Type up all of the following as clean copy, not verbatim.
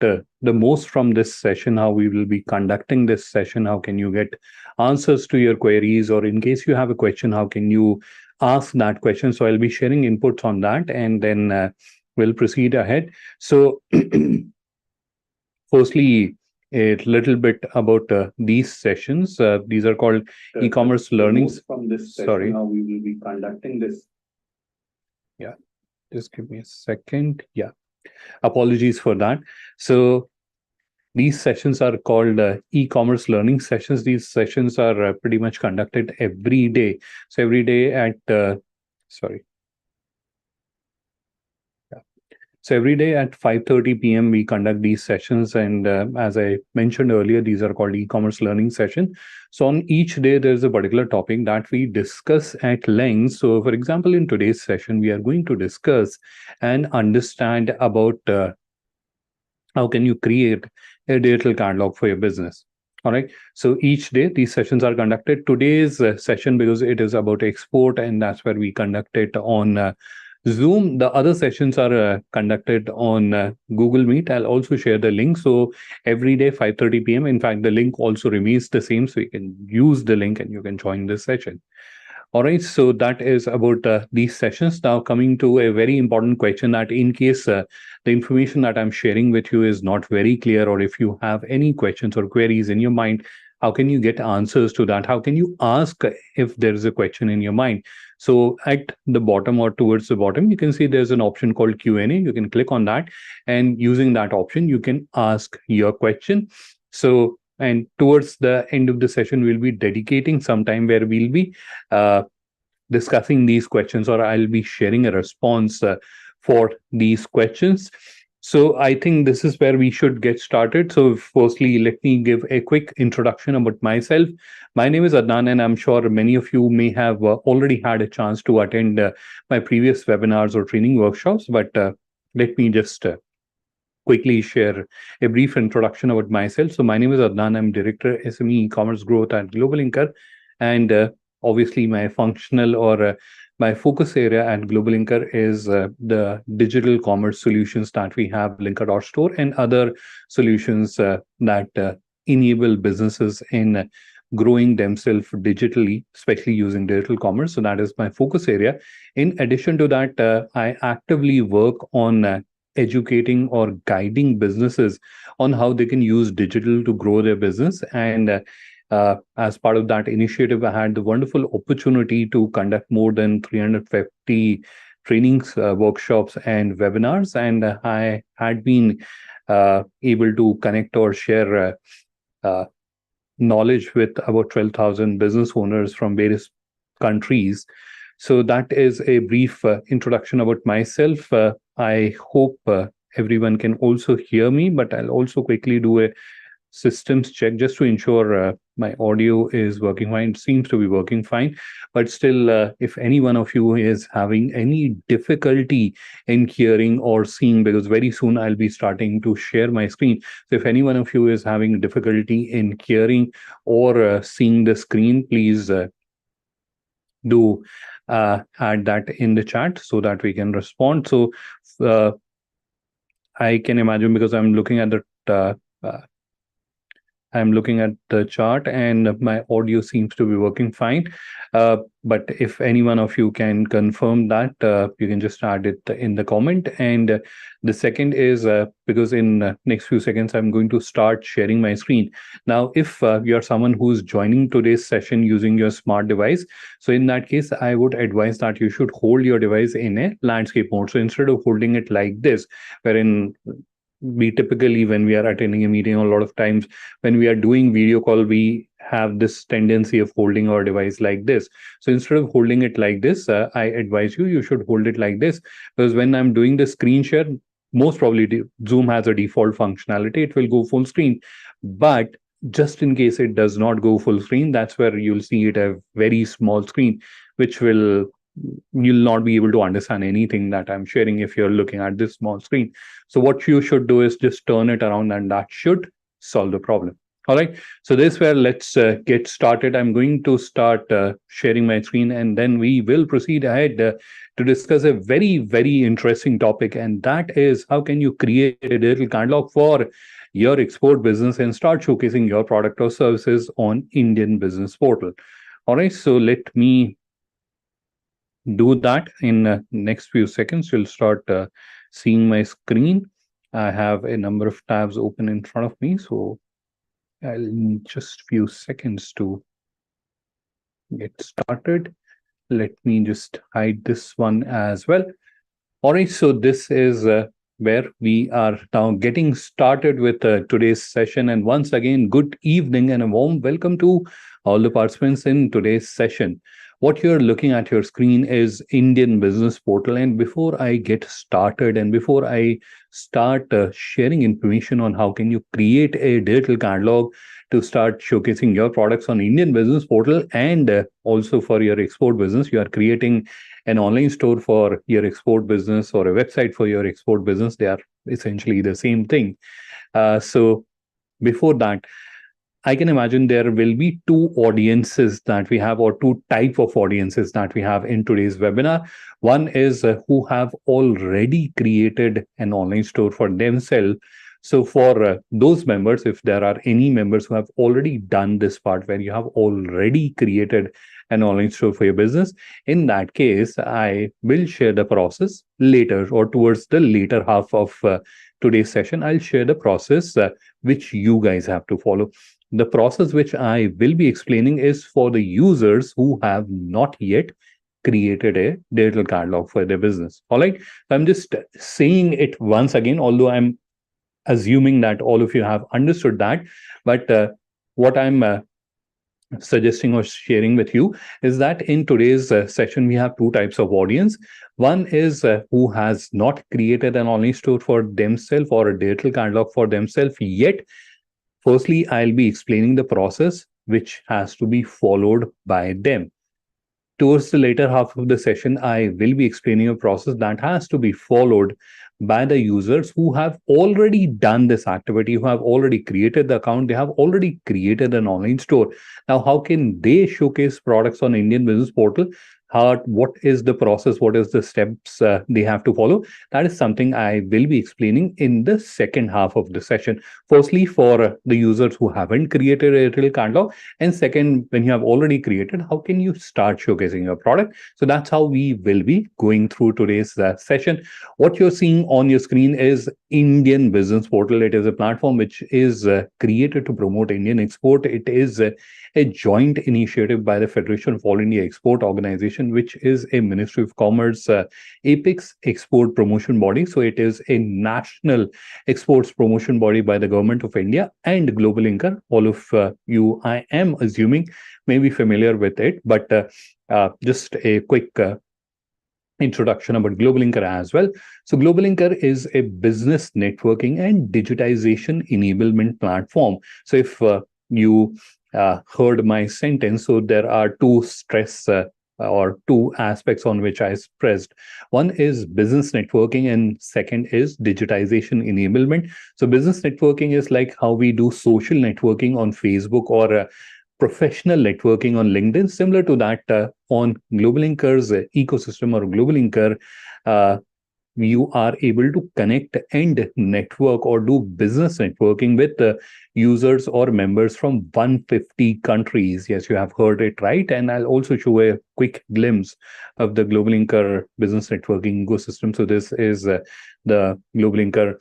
the most from this session, how we will be conducting this session, how can you get answers to your queries, or in case you have a question, how can you ask that question. So I'll be sharing inputs on that, and then we'll proceed ahead. So firstly, a little bit about these sessions. These are called e-commerce learnings. From this session, sorry, how we will be conducting this. Yeah, just give me a second. Yeah, apologies for that. So these sessions are called e-commerce learning sessions. These sessions are pretty much conducted every day. So every day at sorry. So every day at 5:30 p.m. we conduct these sessions, and as I mentioned earlier, these are called e-commerce learning session. So on each day there's a particular topic that we discuss at length. So for example, in today's session we are going to discuss and understand about how can you create a digital catalog for your business. All right. So each day these sessions are conducted. Today's session, because it is about export, and that's where we conduct it on Zoom. The other sessions are conducted on Google Meet. I'll also share the link. So every day, 5:30 p.m. In fact, the link also remains the same. So you can use the link and you can join this session. All right. So that is about these sessions. Now coming to a very important question, that in case the information that I'm sharing with you is not very clear, or if you have any questions or queries in your mind, how can you get answers to that? How can you ask if there is a question in your mind? So at the bottom or towards the bottom, you can see there's an option called Q&A. You can click on that, and using that option, you can ask your question. So, and towards the end of the session, we'll be dedicating some time where we'll be discussing these questions, or I'll be sharing a response for these questions. So I think this is where we should get started. So firstly, let me give a quick introduction about myself. My name is Adnan, and I'm sure many of you may have already had a chance to attend my previous webinars or training workshops, but let me just quickly share a brief introduction about myself. So my name is Adnan. I'm Director SME E-commerce Growth at Global Inker, and obviously my functional or my focus area at Global Inker is the digital commerce solutions that we have, Linker.store, and other solutions that enable businesses in growing themselves digitally, especially using digital commerce. So that is my focus area. In addition to that, I actively work on educating or guiding businesses on how they can use digital to grow their business. And as part of that initiative, I had the wonderful opportunity to conduct more than 350 trainings, workshops, and webinars. And I had been able to connect or share knowledge with about 12,000 business owners from various countries. So that is a brief introduction about myself. I hope everyone can also hear me, but I'll also quickly do a systems check just to ensure my audio is working fine. It seems to be working fine, but still, if any one of you is having any difficulty in hearing or seeing, because very soon I'll be starting to share my screen. So if any one of you is having difficulty in hearing or seeing the screen, please do add that in the chat so that we can respond. So I can imagine, because I'm looking at the chart and my audio seems to be working fine. But if any one of you can confirm that, you can just add it in the comment. And the second is because in next few seconds, I'm going to start sharing my screen. Now, if you're someone who's joining today's session using your smart device, so in that case, I would advise that you should hold your device in a landscape mode. So instead of holding it like this, wherein we typically, when we are attending a meeting, a lot of times when we are doing video call, we have this tendency of holding our device like this. So instead of holding it like this, I advise you should hold it like this, because when I'm doing the screen share, most probably Zoom has a default functionality. It will go full screen. But just in case it does not go full screen, that's where you'll see it a very small screen, which you'll not be able to understand anything that I'm sharing if you're looking at this small screen. So what you should do is just turn it around, and that should solve the problem. All right. So this where let's get started. I'm going to start sharing my screen, and then we will proceed ahead to discuss a very, very interesting topic, and that is how can you create a digital catalog for your export business and start showcasing your product or services on Indian Business Portal. All right. So let me do that in next few seconds. You'll start seeing my screen. I have a number of tabs open in front of me, so I'll need just few seconds to get started. Let me just hide this one as well. All right, so this is where we are now getting started with today's session. And once again, good evening and a warm welcome to all the participants in today's session. What you're looking at your screen is Indian Business Portal. And before I get started and before I start sharing information on how can you create a digital catalog to start showcasing your products on Indian Business Portal and also for your export business, you are creating an online store for your export business or a website for your export business. They are essentially the same thing. So before that, I can imagine there will be two audiences that we have, or two type of audiences that we have in today's webinar. One is who have already created an online store for themselves. So for those members, if there are any members who have already done this part where you have already created an online store for your business, in that case, I will share the process later or towards the later half of today's session. I'll share the process which you guys have to follow. The process which I will be explaining is for the users who have not yet created a digital catalog for their business. All right. I'm just saying it once again, although I'm assuming that all of you have understood that. But what I'm suggesting or sharing with you is that in today's session, we have two types of audience. One is who has not created an online store for themselves or a digital catalog for themselves yet. Firstly, I'll be explaining the process which has to be followed by them. Towards the later half of the session, I will be explaining a process that has to be followed by the users who have already done this activity, who have already created the account, they have already created an online store. Now, how can they showcase products on Indian Business Portal? What is the process? What is the steps they have to follow? That is something I will be explaining in the second half of the session. Firstly, for the users who haven't created a retail catalog, and second, when you have already created, how can you start showcasing your product? So that's how we will be going through today's session. What you're seeing on your screen is Indian Business Portal. It is a platform which is created to promote Indian export. It is a joint initiative by the Federation of All India Export Organization, which is a Ministry of Commerce apex export promotion body. So it is a national exports promotion body by the government of India and Global Inker. All of you, I am assuming, may be familiar with it, but just a quick introduction about Global Inker as well. So Global Inker is a business networking and digitization enablement platform. So if you heard my sentence, so there are two stress or two aspects on which I stressed. One is business networking and second is digitization enablement. So business networking is like how we do social networking on Facebook or professional networking on LinkedIn. Similar to that, on Global Inker's ecosystem or Global Inker, you are able to connect and network or do business networking with users or members from 150 countries. Yes, you have heard it right. And I'll also show a quick glimpse of the Global Inker business networking ecosystem. So this is the Global Inker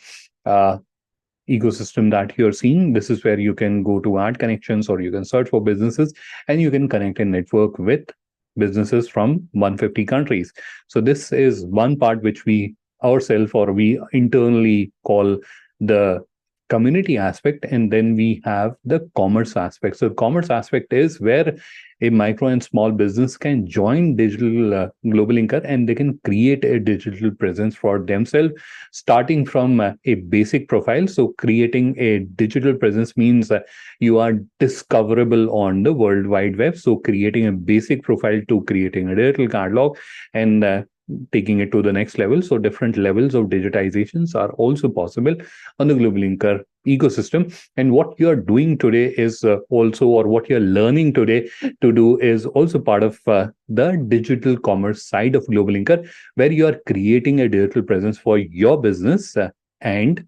ecosystem that you're seeing. This is where you can go to add connections or you can search for businesses and you can connect and network with businesses from 150 countries. So this is one part which we ourselves or we internally call the community aspect, and then we have the commerce aspect. So the commerce aspect is where a micro and small business can join digital Global Inker and they can create a digital presence for themselves, starting from a basic profile. So creating a digital presence means you are discoverable on the World Wide Web. So creating a basic profile to creating a digital catalog and taking it to the next level. So different levels of digitizations are also possible on the Global Inker ecosystem. And what you're doing today is also, or what you're learning today to do is also part of the digital commerce side of Global Inker, where you are creating a digital presence for your business and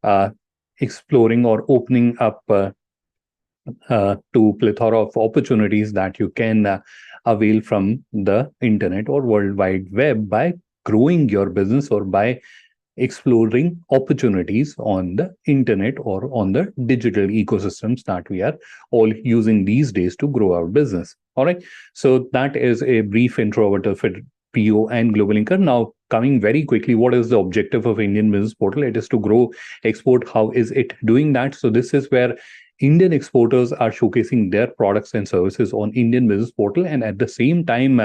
uh, exploring or opening up to plethora of opportunities that you can avail from the internet or world wide web by growing your business or by exploring opportunities on the internet or on the digital ecosystems that we are all using these days to grow our business. All right. So that is a brief intro about the PO and Global Inker. Now, coming very quickly, what is the objective of Indian Business Portal? It is to grow export. How is it doing that? So this is where Indian exporters are showcasing their products and services on Indian Business Portal, and at the same time,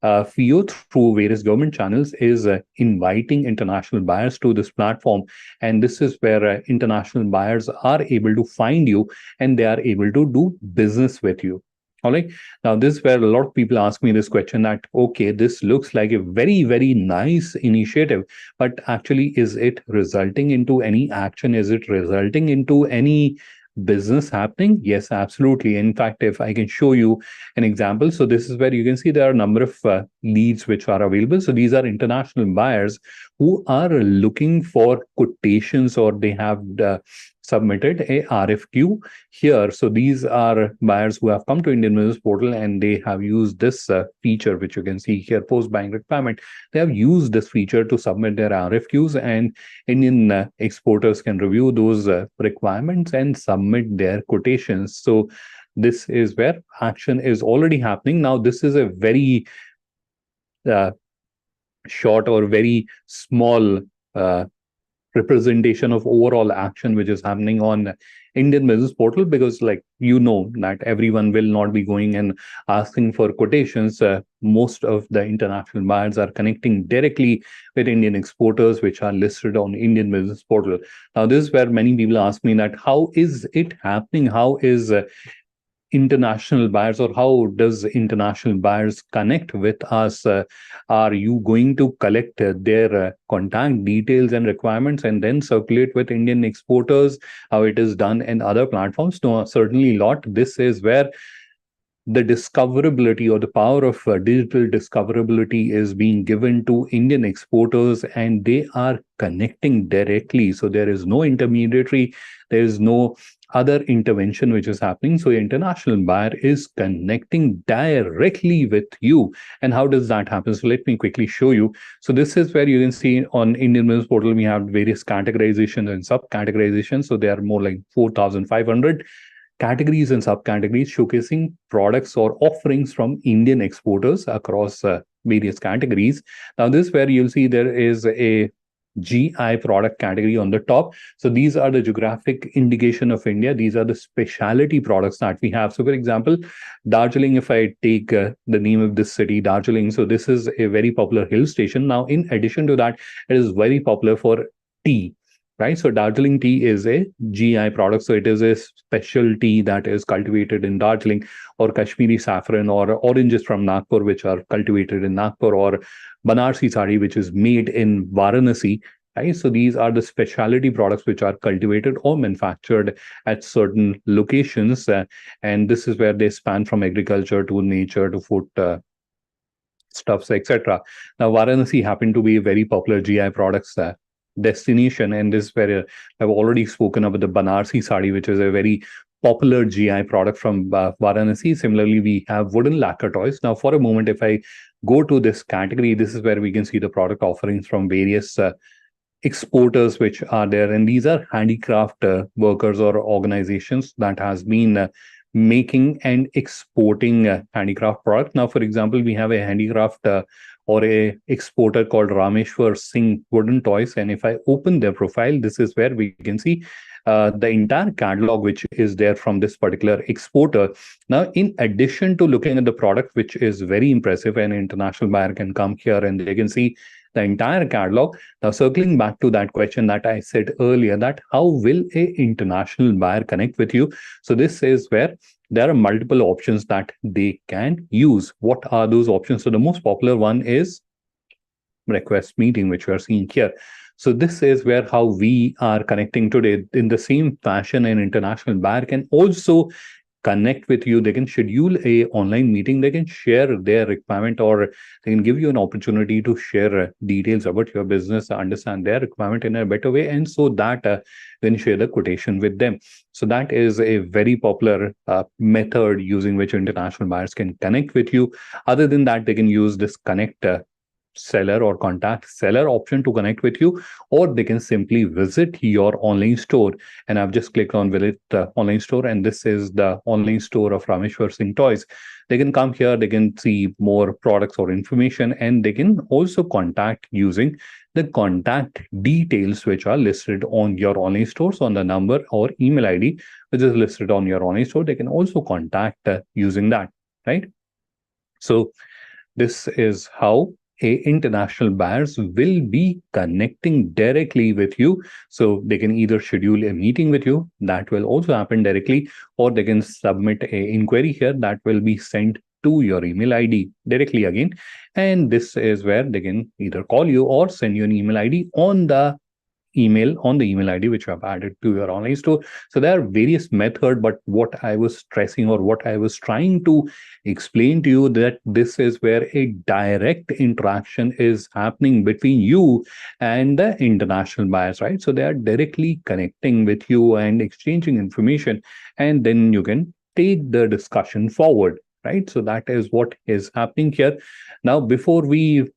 FIO through various government channels is inviting international buyers to this platform, and this is where international buyers are able to find you and they are able to do business with you. All right. Now, this is where a lot of people ask me this question that, okay, this looks like a very, very nice initiative, but actually, is it resulting into any action? Is it resulting into any business happening? Yes, absolutely. In fact, if I can show you an example, so this is where you can see there are a number of leads which are available. So these are international buyers who are looking for quotations, or they have submitted a RFQ here. So these are buyers who have come to Indian Business Portal and they have used this feature, which you can see here, post buying requirement. They have used this feature to submit their RFQs, and Indian exporters can review those requirements and submit their quotations. So this is where action is already happening. Now, this is a very uh, short or very small uh, representation of overall action which is happening on Indian Business Portal, because like that everyone will not be going and asking for quotations. Most of the international buyers are connecting directly with Indian exporters which are listed on Indian Business Portal. Now, this is where many people ask me that how is it happening? How is international buyers, or how does international buyers connect with us? Are you going to collect their contact details and requirements and then circulate with Indian exporters, how it is done in other platforms? No, certainly not. This is where the discoverability or the power of digital discoverability is being given to Indian exporters, and they are connecting directly. So there is no intermediary, there is no other intervention which is happening. So the international buyer is connecting directly with you. And how does that happen? So let me quickly show you. So this is where you can see on Indian Business Portal, we have various categorizations and sub-categorizations. So there are more like 4,500 categories and subcategories showcasing products or offerings from Indian exporters across various categories. Now, this is where you'll see there is a GI product category on the top. So these are the geographic indication of India. These are the specialty products that we have. So for example, Darjeeling, if I take the name of this city, Darjeeling, so this is a very popular hill station. Now, in addition to that, it is very popular for tea. Right. So Darjeeling tea is a GI product. So it is a special tea that is cultivated in Darjeeling, or Kashmiri saffron, or oranges from Nagpur, which are cultivated in Nagpur, or Banarsi sari, which is made in Varanasi. Right. So these are the specialty products which are cultivated or manufactured at certain locations. And this is where they span from agriculture to nature to food stuffs, etc. Now, Varanasi happened to be a very popular GI products destination, and this is where I've already spoken about the Banarsi sari, which is a very popular GI product from Varanasi. Similarly, we have wooden lacquer toys. Now, for a moment, if I go to this category, this is where we can see the product offerings from various exporters which are there, and these are handicraft workers or organizations that has been making and exporting handicraft product. Now, for example, we have a handicraft or a exporter called Rameshwar Singh Wooden Toys, and if I open their profile, this is where we can see the entire catalog which is there from this particular exporter. Now, in addition to looking at the product, which is very impressive, an international buyer can come here and they can see the entire catalog. Now, circling back to that question that I said earlier, that how will a international buyer connect with you? So this is where there are multiple options that they can use. What are those options? So the most popular one is request meeting, which we are seeing here. So this is where how we are connecting today. In the same fashion, an international buyer can also connect with you. They can schedule a online meeting. They can share their requirement, or they can give you an opportunity to share details about your business, understand their requirement in a better way, and so that then share the quotation with them. So that is a very popular method using which international buyers can connect with you. Other than that, they can use this connect seller or contact seller option to connect with you, or they can simply visit your online store. And I've just clicked on visit the online store, and this is the online store of Rameshwar Singh Toys. They can come here, they can see more products or information, and they can also contact using the contact details which are listed on your online stores, on the number or email ID which is listed on your online store. They can also contact using that, right? So this is how international buyers will be connecting directly with you. So they can either schedule a meeting with you, that will also happen directly, or they can submit a inquiry here that will be sent to your email ID directly again. And this is where they can either call you or send you an email ID on the email ID which you have added to your online store. So there are various methods, but what I was stressing or what I was trying to explain to you, that this is where a direct interaction is happening between you and the international buyers, right? So they are directly connecting with you and exchanging information, and then you can take the discussion forward, right? So that is what is happening here. Now, before we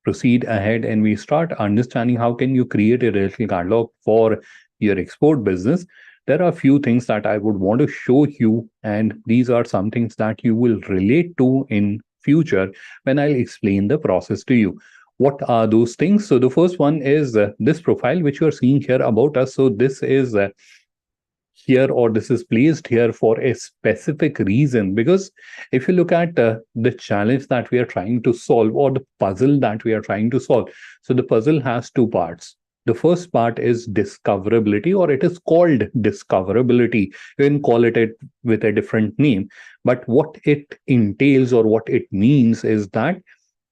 proceed ahead and we start understanding how can you create a digital catalog for your export business, there are a few things that I would want to show you, and these are some things that you will relate to in future when I'll explain the process to you. What are those things? So the first one is this profile which you are seeing here about us. So this is here, or this is placed here for a specific reason, because if you look at the challenge that we are trying to solve, or the puzzle that we are trying to solve, so the puzzle has two parts. The first part is discoverability, or it is called discoverability. You can call it with a different name, but what it entails or what it means is that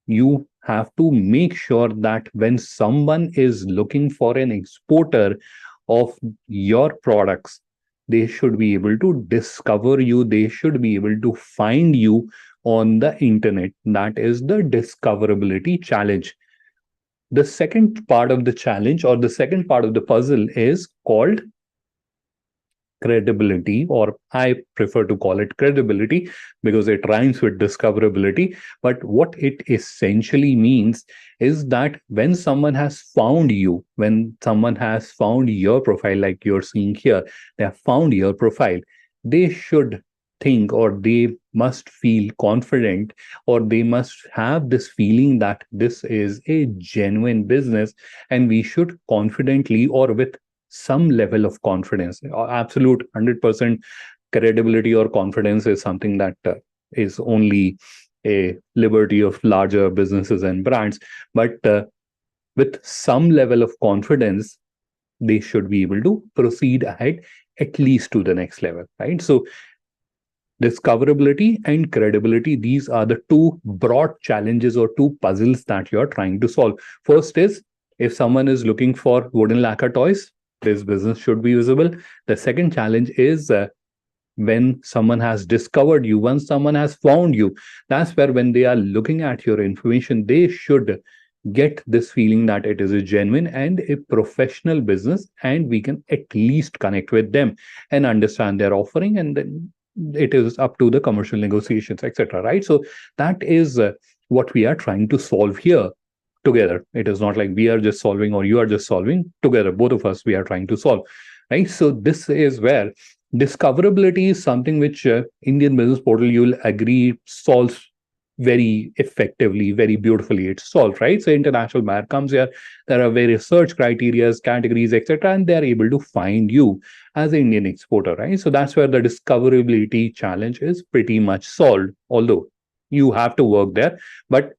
you have to make sure that when someone is looking for an exporter of your products, they should be able to discover you, they should be able to find you on the internet. That is the discoverability challenge. The second part of the challenge, or the second part of the puzzle, is called credibility, or I prefer to call it credibility because it rhymes with discoverability. But what it essentially means is that when someone has found you, when someone has found your profile, like you're seeing here, they have found your profile, they should think, or they must feel confident, or they must have this feeling that this is a genuine business, and we should confidently, or with some level of confidence. Absolute 100% credibility or confidence is something that is only a liberty of larger businesses and brands. But with some level of confidence, they should be able to proceed ahead at least to the next level, right? So discoverability and credibility, these are the two broad challenges or two puzzles that you're trying to solve. First is, if someone is looking for wooden lacquer toys, this business should be visible. The second challenge is when someone has discovered you, once someone has found you, that's where when they are looking at your information, they should get this feeling that it is a genuine and a professional business, and we can at least connect with them and understand their offering, and then it is up to the commercial negotiations, etc., right? So that is what we are trying to solve here together. It is not like we are just solving or you are just solving. Together, both of us, we are trying to solve, right? So this is where discoverability is something which Indian Business Portal, you'll agree, solves very effectively, very beautifully. It's solved, right? So international buyer comes here, there are various search criterias, categories, etc., and they are able to find you as an Indian exporter, right? So that's where the discoverability challenge is pretty much solved, although you have to work there, but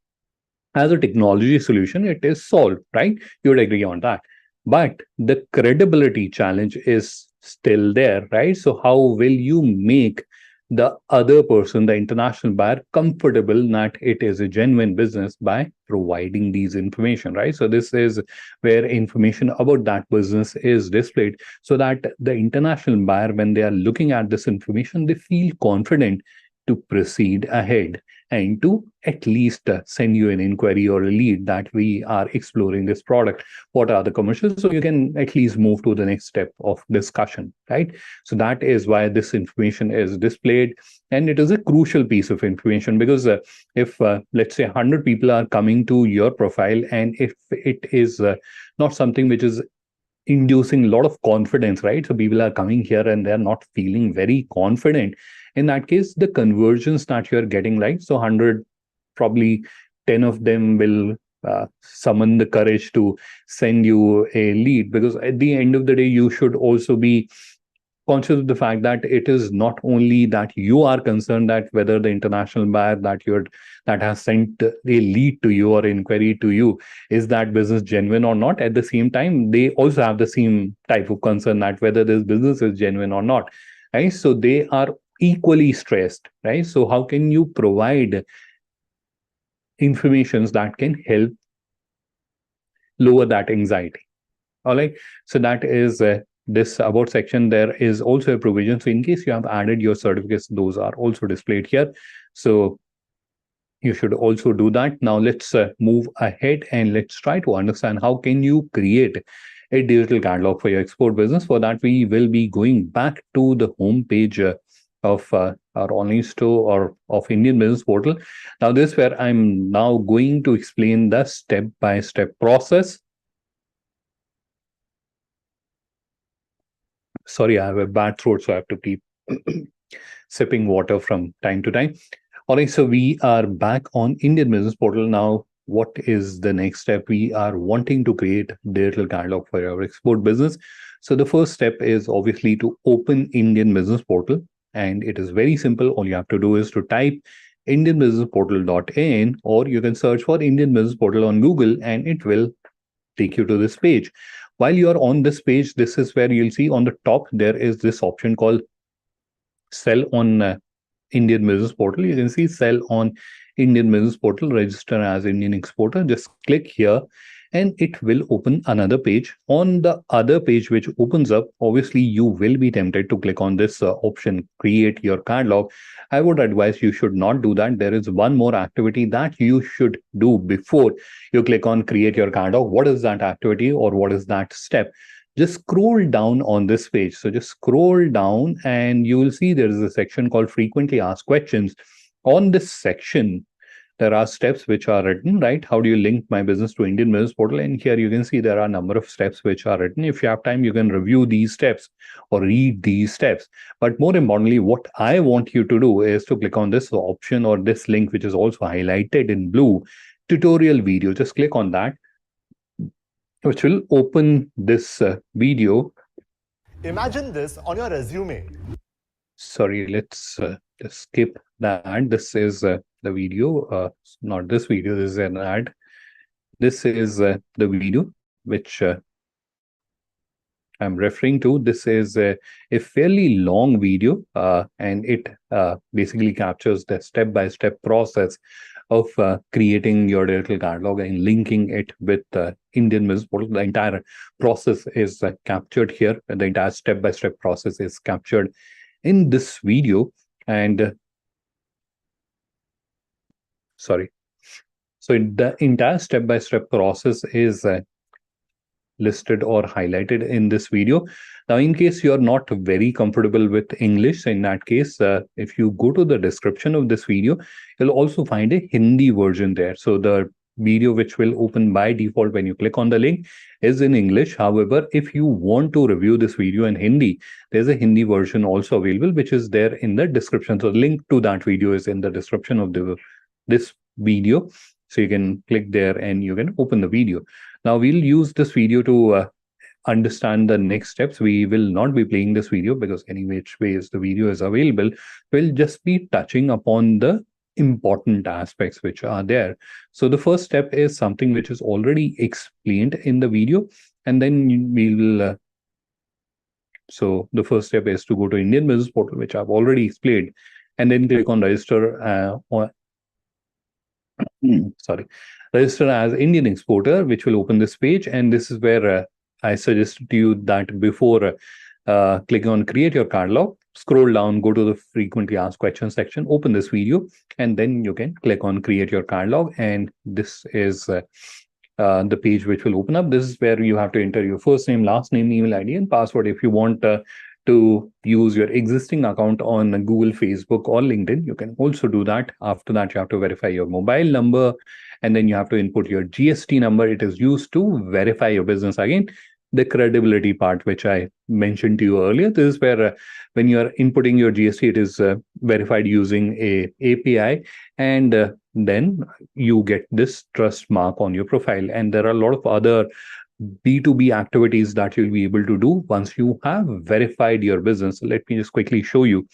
as a technology solution, it is solved, right? You would agree on that. But the credibility challenge is still there, right? So how will you make the other person, the international buyer, comfortable that it is a genuine business by providing these information, right? So this is where information about that business is displayed so that the international buyer, when they are looking at this information, they feel confident to proceed ahead and to at least send you an inquiry or a lead that we are exploring this product. What are the commercials? So you can at least move to the next step of discussion, right? So that is why this information is displayed, and it is a crucial piece of information because if let's say 100 people are coming to your profile, and if it is not something which is inducing a lot of confidence, right? So people are coming here and they're not feeling very confident. In that case, the conversions that you're getting, right? So 100, probably 10 of them will summon the courage to send you a lead, because at the end of the day, you should also be conscious of the fact that it is not only that you are concerned that whether the international buyer that has sent a lead to you or inquiry to you, is that business genuine or not. At the same time, they also have the same type of concern that whether this business is genuine or not, right? So they are equally stressed, right? So how can you provide informations that can help lower that anxiety? All right. So that is this about section. There is also a provision. So in case you have added your certificates, those are also displayed here. So you should also do that. Now let's move ahead and let's try to understand how can you create a digital catalog for your export business. For that, we will be going back to the home page of our online store or of Indian Business Portal. Now this is where I'm now going to explain the step-by-step process. Sorry, I have a bad throat, so I have to keep sipping water from time to time. All right, so we are back on Indian Business Portal now. What is the next step? We are wanting to create digital catalog for our export business. So the first step is obviously to open Indian Business Portal, and it is very simple. All you have to do is to type indianbusinessportal.in, or you can search for Indian Business Portal on Google, and it will take you to this page. While you're on this page, this is where you'll see on the top, there is this option called sell on Indian Business Portal. You can see sell on Indian Business Portal, register as Indian exporter. Just click here and it will open another page. On the other page which opens up, obviously you will be tempted to click on this option, create your catalog. I would advise you should not do that. There is one more activity that you should do before you click on create your catalog. What is that activity, or what is that step? Just scroll down on this page. So just scroll down and you will see there is a section called frequently asked questions. On this section, there are steps which are written, right? How do you link my business to Indian Business Portal? And here you can see there are a number of steps which are written. If you have time, you can review these steps or read these steps. But more importantly, what I want you to do is to click on this option or this link, which is also highlighted in blue, tutorial video. Just click on that, which will open this video. Imagine this on your resume. Sorry, let's just skip that. This is the video, not this video, this is an ad. This is the video which I'm referring to. This is a fairly long video, and it basically captures the step-by-step process of creating your digital catalog and linking it with Indian Business Portal. The entire process is captured here. The entire step-by-step process is captured in this video. And sorry. So the entire step-by-step process is listed or highlighted in this video. Now, in case you're not very comfortable with English, in that case, if you go to the description of this video, you'll also find a Hindi version there. So the video which will open by default when you click on the link is in English. However, if you want to review this video in Hindi, there's a Hindi version also available, which is there in the description. So the link to that video is in the description of this video. So you can click there and you can open the video. Now we'll use this video to understand the next steps. We will not be playing this video because any which ways the video is available. We'll just be touching upon the important aspects which are there. So the first step is something which is already explained in the video, and then we'll So the first step is to go to Indian Business Portal, which I've already explained, and then click on register sorry, register as Indian exporter, which will open this page. And this is where I suggest to you that before clicking on create your catalog, scroll down, go to the frequently asked questions section, open this video, and then you can click on create your catalog. And this is the page which will open up. This is where you have to enter your first name, last name, email ID, and password. If you want to use your existing account on Google, Facebook, or LinkedIn, you can also do that. After that, you have to verify your mobile number, and then you have to input your GST number. It is used to verify your business. Again, the credibility part, which I mentioned to you earlier, this is where when you are inputting your GST, it is verified using a API, and then you get this trust mark on your profile. And there are a lot of other B2B activities that you'll be able to do once you have verified your business. Let me just quickly show you.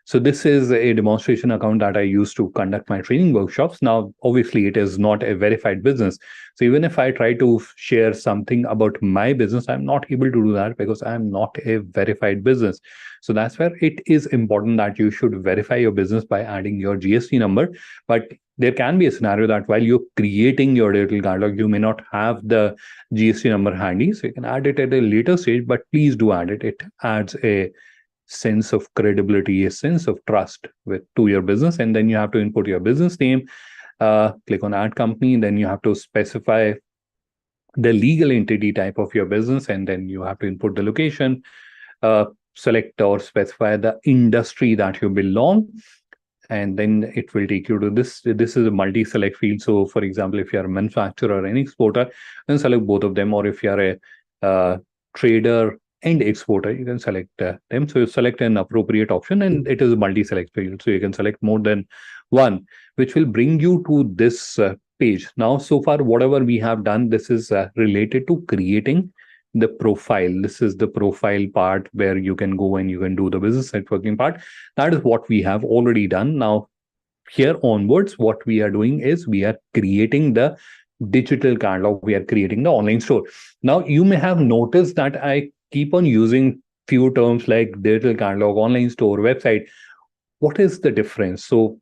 So this is a demonstration account that I use to conduct my training workshops. Now, obviously, it is not a verified business. So even if I try to share something about my business, I'm not able to do that because I'm not a verified business. So that's where it is important that you should verify your business by adding your GST number. But there can be a scenario that while you're creating your digital catalog, you may not have the GST number handy. So you can add it at a later stage, but please do add it. It adds a sense of credibility, a sense of trust to your business. And then you have to input your business name, click on add company, then you have to specify the legal entity type of your business, and then you have to input the location, select or specify the industry that you belong, and then it will take you to this. This is a multi-select field. So for example, if you're a manufacturer or an exporter, then select both of them. Or if you're a trader and exporter, you can select them. So you select an appropriate option, and it is a multi-select field. So you can select more than one, which will bring you to this page. Now, so far, whatever we have done, this is related to creating the profile. This is the profile part where you can go and you can do the business networking part. That is what we have already done. Now, here onwards, what we are doing is we are creating the digital catalog. We are creating the online store. Now, you may have noticed that I keep on using few terms like digital catalog, online store, website. What is the difference? So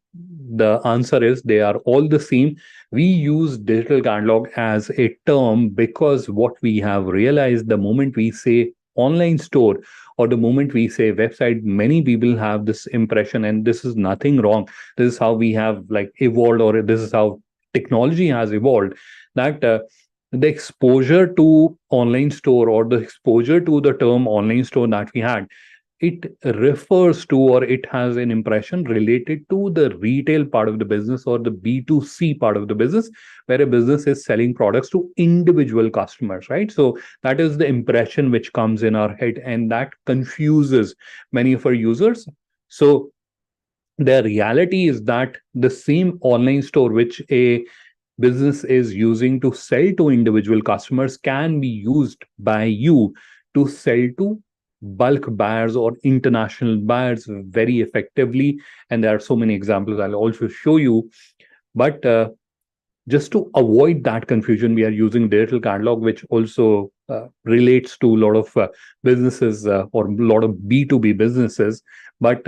the answer is they are all the same. We use digital catalog as a term because what we have realized, the moment we say online store or the moment we say website, many people have this impression, and this is nothing wrong. This is how we have like evolved, or this is how technology has evolved, that the exposure to online store or the exposure to the term online store that we had, it refers to, or it has an impression related to the retail part of the business or the B2C part of the business, where a business is selling products to individual customers, right? So that is the impression which comes in our head, and that confuses many of our users. So the reality is that the same online store which a business is using to sell to individual customers can be used by you to sell to bulk buyers or international buyers very effectively. And there are so many examples I'll also show you. But just to avoid that confusion, we are using digital catalog, which also relates to a lot of businesses or a lot of B2B businesses. But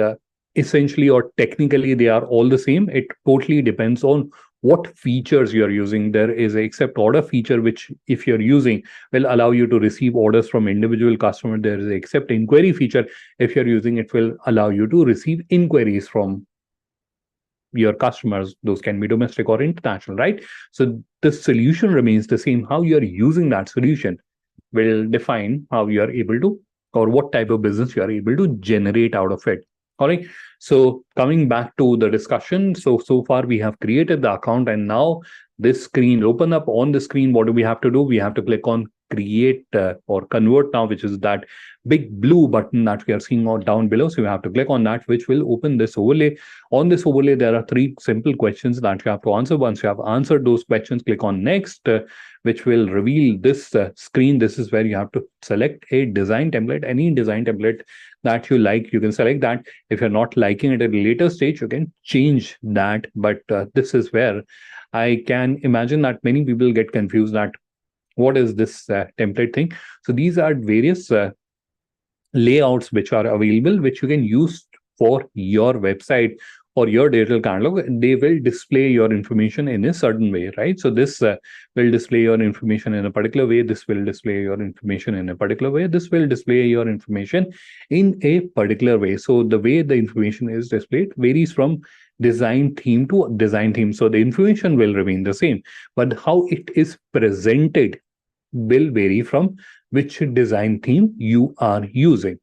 essentially or technically, they are all the same. It totally depends on what features you're using. There is a accept order feature, which if you're using will allow you to receive orders from individual customers. There is a accept inquiry feature. If you're using it, will allow you to receive inquiries from your customers. Those can be domestic or international, right? So the solution remains the same. How you're using that solution will define how you are able to, or what type of business you are able to generate out of it. All right. So coming back to the discussion, so far we have created the account, and now this screen open up. On the screen, what do we have to do? We have to click on create or convert now, which is that big blue button that we are seeing down below. So you have to click on that, which will open this overlay. On this overlay, there are three simple questions that you have to answer. Once you have answered those questions, click on next, which will reveal this screen. This is where you have to select a design template. Any design template that you like, you can select that. If you're not liking it at a later stage, you can change that. But this is where I can imagine that many people get confused that what is this template thing. So these are various layouts which are available, which you can use for your website or your digital catalog. They will display your information in a certain way, right? So this will display your information in a particular way. This will display your information in a particular way. This will display your information in a particular way. So the way the information is displayed varies from design theme to design theme. So the information will remain the same, but how it is presented will vary from which design theme you are using.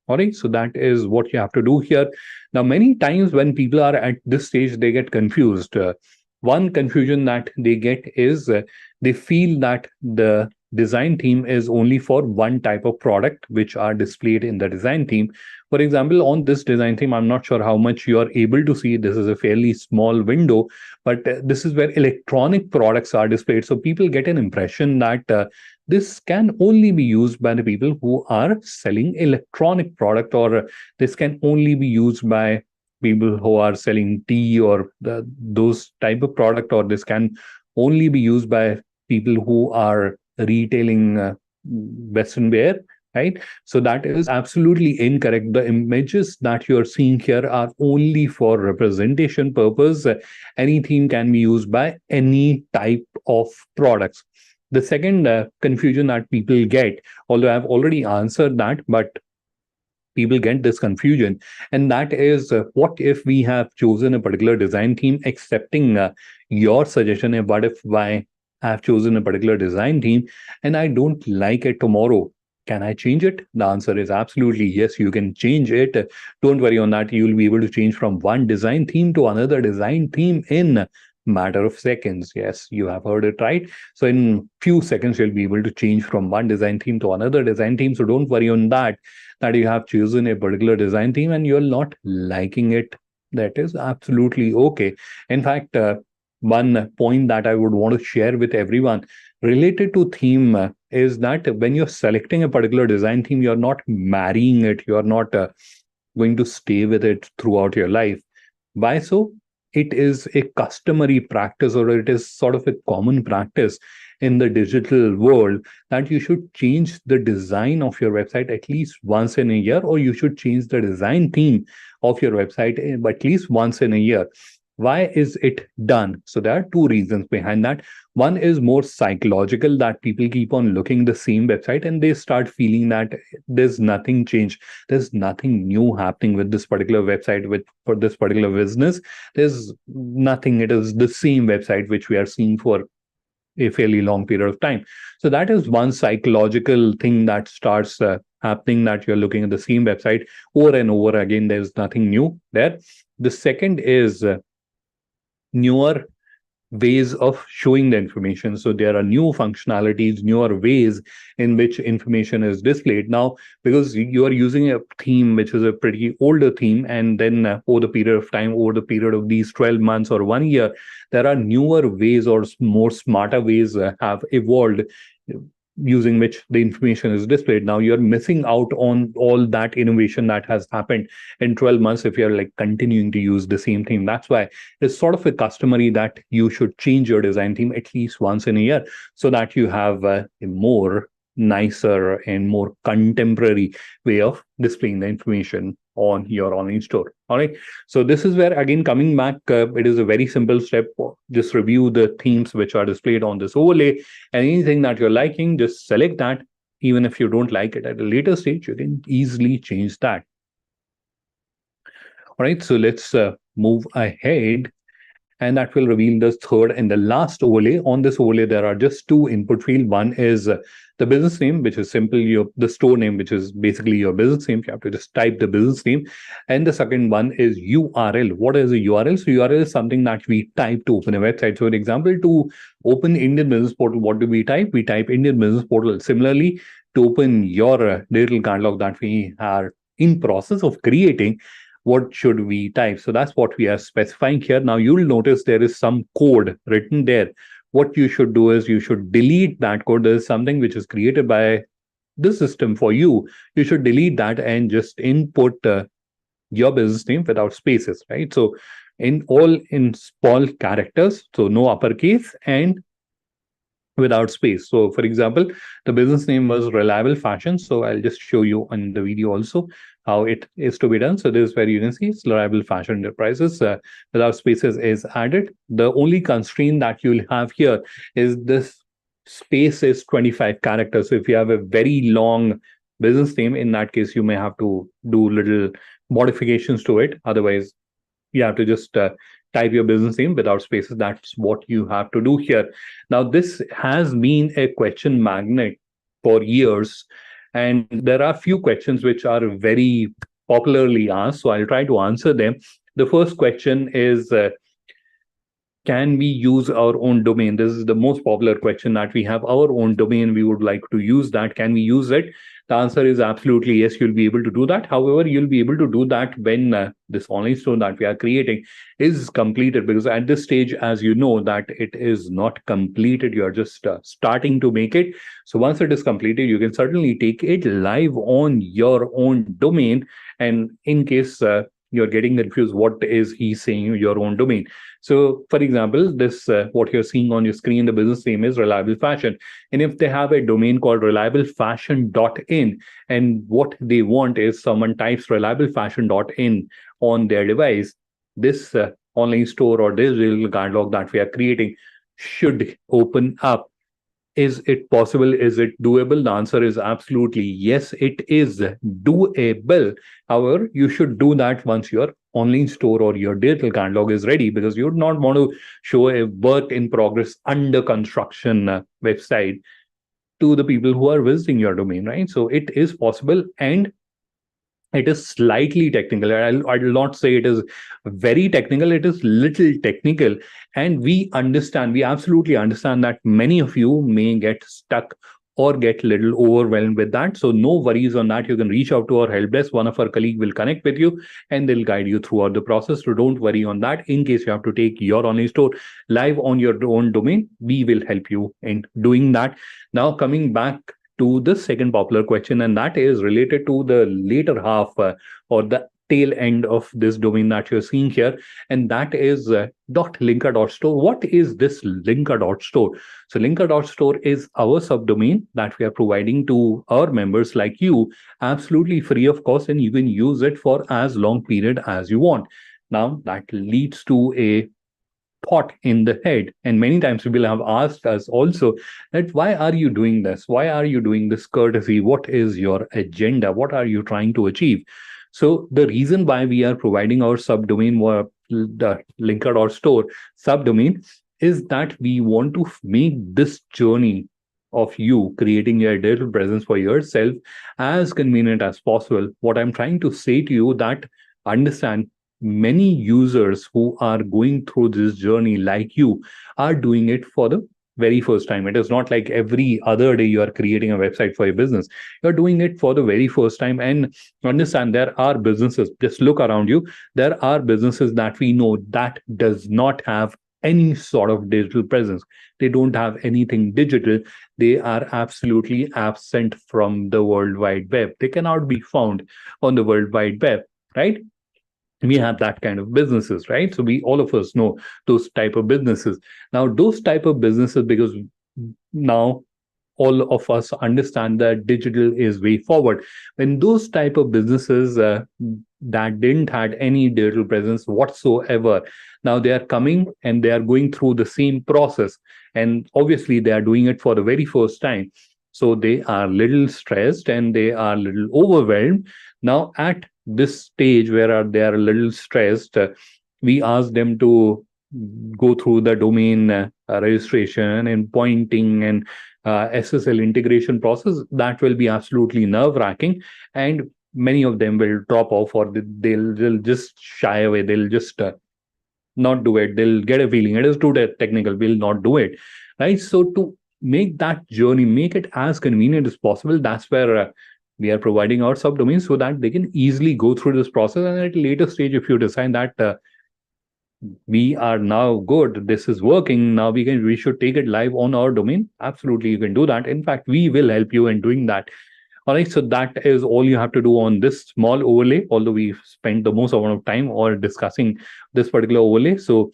All right, so that is what you have to do here. Now, many times when people are at this stage, they get confused. One confusion that they get is they feel that the design theme is only for one type of product which are displayed in the design theme. For example, on this design theme, I'm not sure how much you are able to see. This is a fairly small window, but this is where electronic products are displayed. So people get an impression that this can only be used by the people who are selling electronic product, or this can only be used by people who are selling tea or those type of product, or this can only be used by people who are retailing western wear, right? So that is absolutely incorrect. The images that you're seeing here are only for representation purpose. Any theme can be used by any type of products. The second confusion that people get, although I've already answered that, but people get this confusion, and that is what if we have chosen a particular design theme, accepting your suggestion, what if I have chosen a particular design theme and I don't like it tomorrow, can I change it? The answer is absolutely yes, you can change it. Don't worry on that. You'll be able to change from one design theme to another design theme in matter of seconds. Yes, you have heard it right. So in few seconds you'll be able to change from one design theme to another design theme. So don't worry on that, that you have chosen a particular design theme and you're not liking it. That is absolutely okay. In fact, one point that I would want to share with everyone related to theme is that when you're selecting a particular design theme, you're not marrying it, you're not going to stay with it throughout your life. Why so? It is a customary practice, or it is sort of a common practice in the digital world, that you should change the design of your website at least once in a year, or you should change the design theme of your website at least once in a year. Why is it done? So there are two reasons behind that. One is more psychological, that people keep on looking the same website and they start feeling that there's nothing changed, there's nothing new happening with this particular website, with for this particular business. There's nothing. It is the same website which we are seeing for a fairly long period of time. So that is one psychological thing that starts happening, that you're looking at the same website over and over again. There's nothing new there. The second is newer ways of showing the information. So there are new functionalities, newer ways in which information is displayed. Now, because you are using a theme which is a pretty older theme, and then over the period of time, over the period of these 12 months or 1 year, there are newer ways or more smarter ways have evolved, using which the information is displayed. Now you're missing out on all that innovation that has happened in 12 months if you're like continuing to use the same theme. That's why it's sort of a customary that you should change your design theme at least once in a year, so that you have a more nicer and more contemporary way of displaying the information on your online store. All right, so this is where, again, coming back, it is a very simple step. Just review the themes which are displayed on this overlay, and anything that you're liking, just select that. Even if you don't like it at a later stage, you can easily change that. All right, so let's move ahead, and that will reveal the third and the last overlay. On this overlay, there are just two input field. One is the business name, which is simple, the store name, which is basically your business name. You have to just type the business name. And the second one is URL. What is a URL? So URL is something that we type to open a website. So, for example, to open Indian Business Portal, what do we type? We type Indian Business Portal. Similarly, to open your digital catalog that we are in process of creating, what should we type? So that's what we are specifying here. Now you'll notice there is some code written there. What you should do is you should delete that code. There is something which is created by the system for you. You should delete that and just input your business name without spaces, right? So in small characters, so no uppercase, and without space. So, for example, the business name was Reliable Fashion. So, I'll just show you on the video also how it is to be done. So, this is where you can see it's Reliable Fashion Enterprises without spaces is added. The only constraint that you'll have here is this space is 25 characters. So, if you have a very long business name, in that case, you may have to do little modifications to it. Otherwise, you have to just type your business name without spaces. That's what you have to do here. Now, this has been a question magnet for years, and there are few questions which are very popularly asked. So I'll try to answer them. The first question is, can we use our own domain? This is the most popular question, that we have our own domain, we would like to use that. Can we use it? The answer is absolutely yes, you'll be able to do that. However, you'll be able to do that when this online store that we are creating is completed, because at this stage, as you know, that it is not completed. You're just starting to make it. So once it is completed, you can certainly take it live on your own domain. And in case you're getting confused, what is he saying, your own domain? So, for example, this what you're seeing on your screen, the business name is Reliable Fashion. And if they have a domain called reliablefashion.in, and what they want is someone types reliablefashion.in on their device, this online store or this digital catalog that we are creating should open up. Is it possible? Is it doable? The answer is absolutely yes, it is doable. However, you should do that once your online store or your digital catalog is ready, because you would not want to show a work in progress under construction website to the people who are visiting your domain, right? So it is possible, and it is slightly technical. I'll not say it is very technical, it is little technical. And we absolutely understand that many of you may get stuck or get little overwhelmed with that. So no worries on that. You can reach out to our help desk. One of our colleague will connect with you and they'll guide you throughout the process. So don't worry on that. In case you have to take your online store live on your own domain, we will help you in doing that. Now, coming back to the second popular question, and that is related to the later half or the tail end of this domain that you're seeing here, and that is .linker.store. What is this linker.store? So linker.store is our subdomain that we are providing to our members like you, absolutely free of cost, and you can use it for as long period as you want. Now, that leads to a thought in the head, and many times people have asked us also that why are you doing this, why are you doing this courtesy, what is your agenda, what are you trying to achieve? So the reason why we are providing our subdomain or the linker.store subdomain is that we want to make this journey of you creating your digital presence for yourself as convenient as possible. What I'm trying to say to you, that understand, many users who are going through this journey like you are doing it for the very first time. It is not like every other day you are creating a website for your business. You're doing it for the very first time. And understand, there are businesses, just look around you, there are businesses that we know that does not have any sort of digital presence. They don't have anything digital. They are absolutely absent from the World Wide Web. They cannot be found on the World Wide Web, right? We have that kind of businesses, right? So we, all of us know those type of businesses. Now those type of businesses, because now all of us understand that digital is way forward, when those type of businesses that didn't had any digital presence whatsoever, now they are coming and they are going through the same process, and obviously they are doing it for the very first time. So they are little stressed and they are little overwhelmed. Now at this stage where they are a little stressed, we ask them to go through the domain registration and pointing and SSL integration process. That will be absolutely nerve wracking, and many of them will drop off, or they'll just shy away. They'll just not do it. They'll get a feeling it is too technical. We'll not do it, right? So to make that journey, make it as convenient as possible, that's where we are providing our subdomains so that they can easily go through this process. And at a later stage, if you decide that we are now good, this is working, now we should take it live on our domain, absolutely you can do that. In fact, we will help you in doing that. All right, so that is all you have to do on this small overlay, although we've spent the most amount of time or discussing this particular overlay. So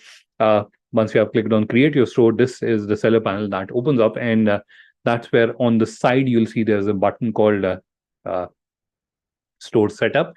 once you have clicked on create your store, this is the seller panel that opens up, and that's where on the side you'll see there's a button called uh, store setup.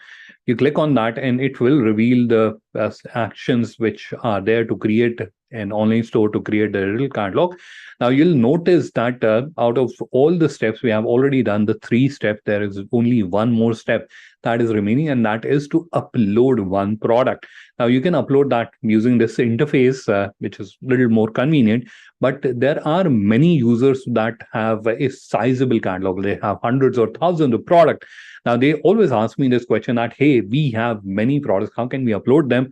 You click on that and it will reveal the actions which are there to create an online store, to create the digital catalog. Now you'll notice that out of all the steps we have already done the 3 steps, there is only one more step that is remaining, and that is to upload one product. Now you can upload that using this interface, which is a little more convenient, but there are many users that have a sizable catalog. They have hundreds or thousands of products. Now, they always ask me this question that, hey, we have many products. How can we upload them?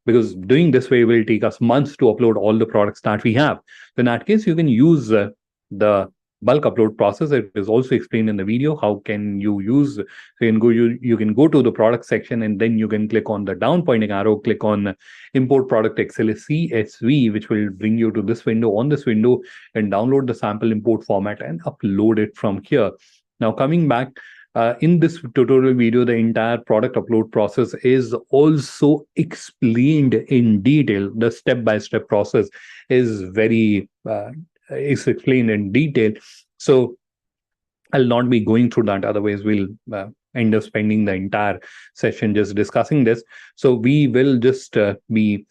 Because doing this way will take us months to upload all the products that we have. So in that case, you can use the bulk upload process. It is also explained in the video. How can you use? So you can go to the product section, and then you can click on the down pointing arrow, click on import product CSV, which will bring you to this window. On this window, and download the sample import format and upload it from here. Now coming back, in this tutorial video, the entire product upload process is also explained in detail. The step-by-step process is is explained in detail. So I'll not be going through that. Otherwise, we'll end up spending the entire session just discussing this. So we will just be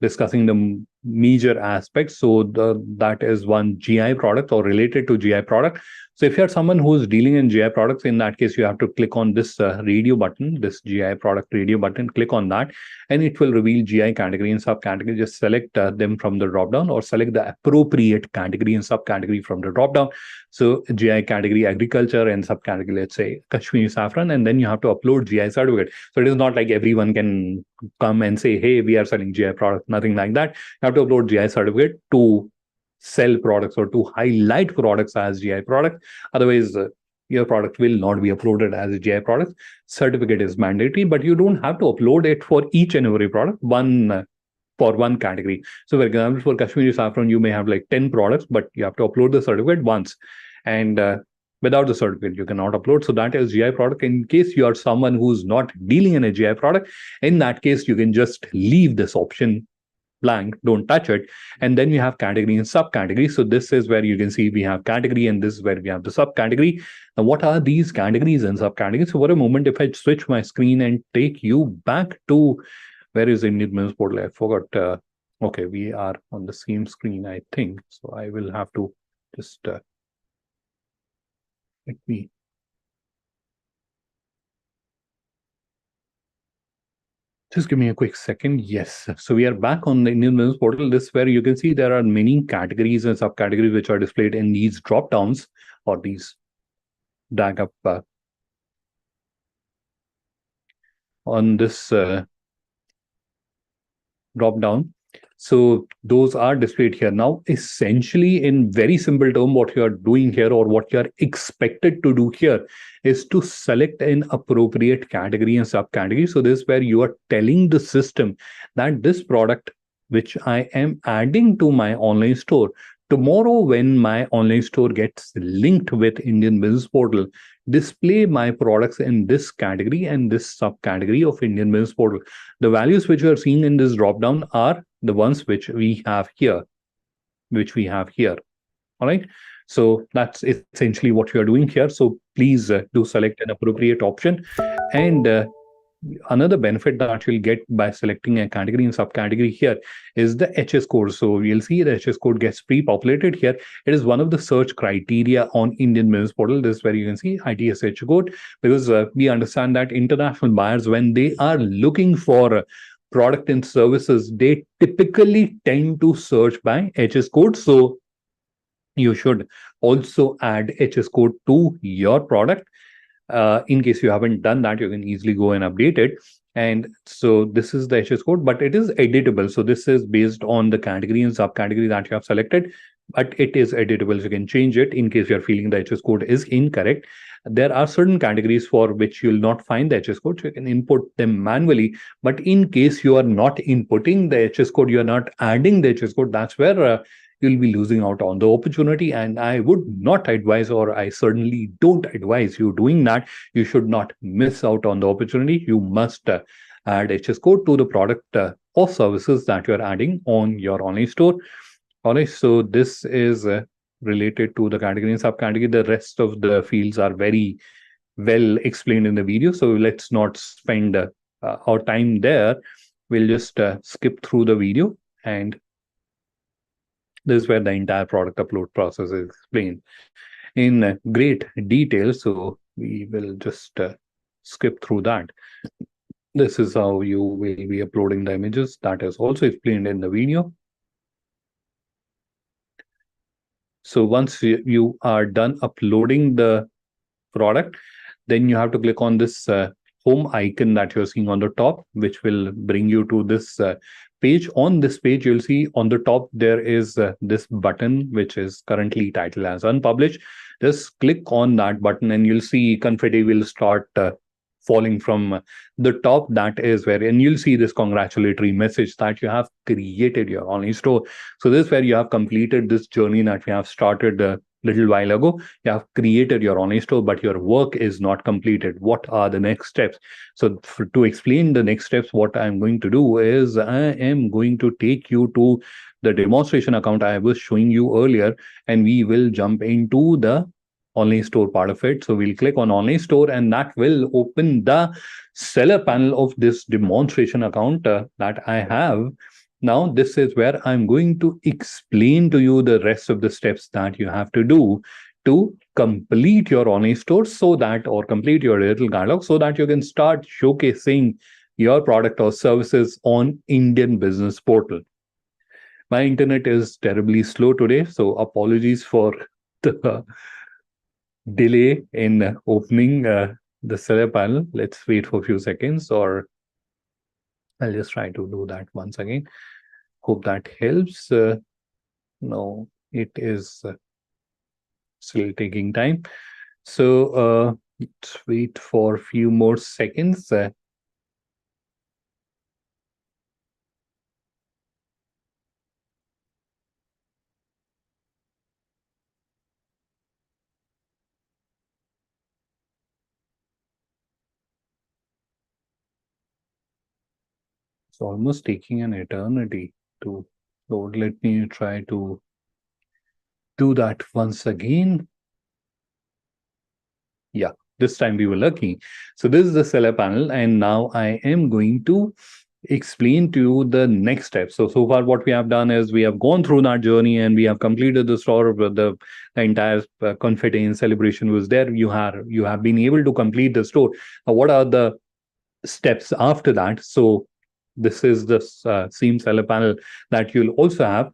discussing the major aspects. So that is one GI product or related to GI product. So if you're someone who's dealing in GI products, in that case, you have to click on this radio button, this GI product radio button, click on that, and it will reveal GI category and subcategory. Just select them from the dropdown, or select the appropriate category and subcategory from the dropdown. So GI category, agriculture, and subcategory, let's say Kashmiri saffron, and then you have to upload GI certificate. So it is not like everyone can come and say, hey, we are selling GI product, nothing like that. You have to upload GI certificate to sell products or to highlight products as GI product. Otherwise, your product will not be uploaded as a GI product. Certificate is mandatory, but you don't have to upload it for each and every product, for one category. So for example, for Kashmiri saffron, you may have like 10 products, but you have to upload the certificate once. And without the certificate, you cannot upload. So that is GI product. In case you are someone who's not dealing in a GI product, in that case, you can just leave this option blank, don't touch it. And then you have category and subcategory. So this is where you can see we have category, and this is where we have the subcategory. Now, what are these categories and subcategories? So for a moment, if I switch my screen and take you back to, where is Indian Business Portal? I forgot. Okay, we are on the same screen, I think. So I will have to just let me. Just give me a quick second. Yes. So we are back on the Indian Business Portal. This is where you can see there are many categories and subcategories which are displayed in these drop downs, or these drag up on this drop down. So those are displayed here. Now, essentially, in very simple term, what you are doing here, or what you are expected to do here, is to select an appropriate category and subcategory. So this is where you are telling the system that this product, which I am adding to my online store, tomorrow when my online store gets linked with Indian Business Portal, display my products in this category and this subcategory of Indian Business Portal. The values which you are seeing in this dropdown are the ones which we have here, All right. So that's essentially what you are doing here. So please do select an appropriate option. And another benefit that you'll get by selecting a category and subcategory here is the HS code. So you'll see the HS code gets pre-populated here. It is one of the search criteria on Indian Business Portal. This is where you can see ITSH code, because we understand that international buyers, when they are looking for product and services, they typically tend to search by HS code. So you should also add HS code to your product. In case you haven't done that, you can easily go and update it. And so this is the HS code, but it is editable. So this is based on the category and subcategory that you have selected, but it is editable. So you can change it in case you're feeling the HS code is incorrect. There are certain categories for which you'll not find the HS code, so you can input them manually. But in case you are not inputting the HS code, you are not adding the HS code, that's where you'll be losing out on the opportunity. And I would not advise, or I certainly don't advise you doing that. You should not miss out on the opportunity. You must add HS code to the product or services that you're adding on your online store. All right, so this is related to the category and subcategory. The rest of the fields are very well explained in the video, so let's not spend our time there. We'll just skip through the video, and this is where the entire product upload process is explained in great detail. So we will just skip through that. This is how you will be uploading the images. That is also explained in the video. So once you are done uploading the product, then you have to click on this home icon that you're seeing on the top, which will bring you to this page. On this page, you'll see on the top there is this button which is currently titled as unpublished. Just click on that button and you'll see confetti will start falling from the top. That is where, and you'll see this congratulatory message that you have created your online store. So this is where you have completed this journey that we have started a little while ago. You have created your online store, but your work is not completed. What are the next steps? So to explain the next steps, what I'm going to do is I am going to take you to the demonstration account I was showing you earlier, and we will jump into the online store part of it. So we'll click on online store, and that will open the seller panel of this demonstration account that I have. Now, this is where I'm going to explain to you the rest of the steps that you have to do to complete your online store, so that, or complete your digital catalog, so that you can start showcasing your product or services on Indian Business Portal. My internet is terribly slow today, so apologies for the delay in opening the seller panel. Let's wait for a few seconds, or I'll just try to do that once again. Hope that helps. No, it is still taking time. So let's wait for a few more seconds. It's almost taking an eternity to load. Let me try to do that once again. Yeah, this time we were lucky. So this is the seller panel, and now I am going to explain to you the next step. So far what we have done is we have gone through that journey and we have completed the store. The entire confetti and celebration was there. You have been able to complete the store. Now, what are the steps after that? So this is the same seller panel that you'll also have.